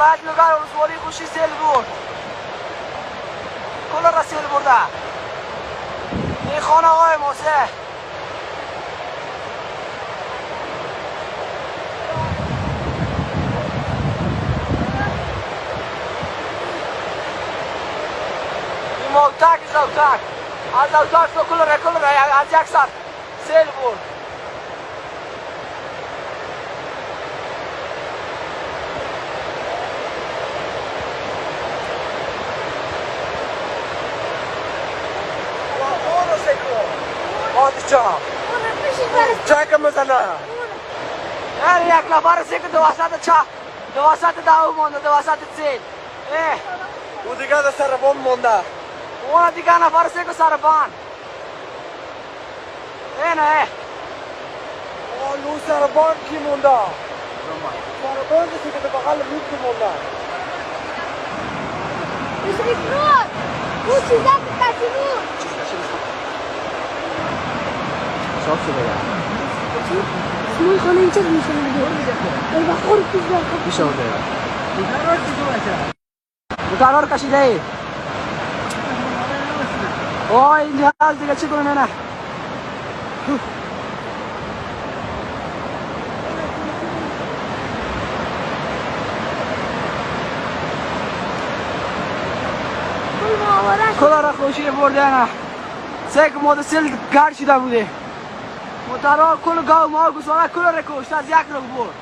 ولایت نگار ولسوالی خوشی سیل برد. کل را سیل برده. این خانه آقای موسه. این موتاک زوتاک. از زوتاک تو کل را از یک سر سیل برد. چاکم مزنه هر یک نفر سیک دو وسط چا دو وسط داو مونده دو وسط سیل او دیگه در سربان مونده اون دیگه نفر سیک سربان نه اون سربان کی مونده سربان سیک دو بغل رود کی مونده بسری فرود او چیزا کسی بود صاف شده یا اسمون خانه اینجا میشه ای بخور پیزا میشه بوده قرار کشیده ای اوه اینجا از دیگه چی کنه نه کلا را خوشی برده نه سه که مدرسل گرد شده بوده مترا کل گاو ما گوساله کل را کشت از یک رو برد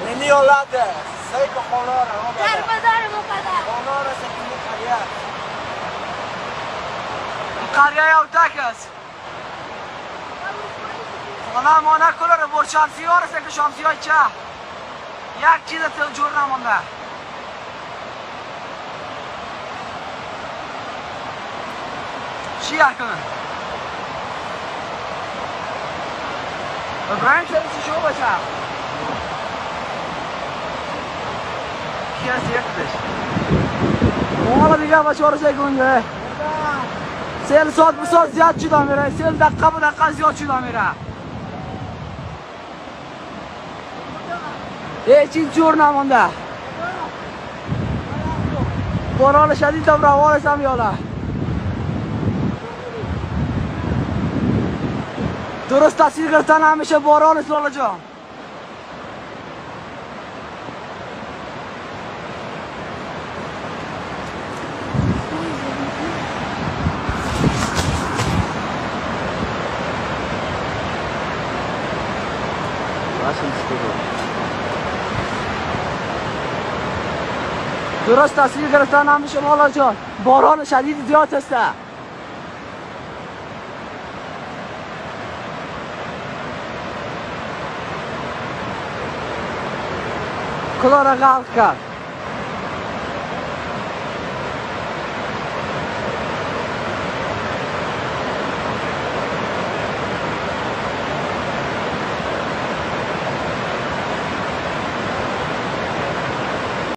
اینی اولاده سه که خانه را در بدار مقدر خانه را سکنی قریه قریه او تک است خانه مانه کل را برد شمسی ها را سکن شمسی های چه یک چیز جور نمانده چی کن؟ ابراهیم شریفی شو بچه کی هست یکتش حالا دیگه بچه ها رو سکنده سیل ساعت به ساعت زیاد شده میره سیل دقیقه به دقیقه زیاد شده میره هیچ چیز جور نمانده باران شدید هم روانش هم یاله درست تصویر گرفتن همیشه باران است لالا جان درست تصویر گرفتن همیشه لالا جان باران شدید زیاد است کلا را غرق کرد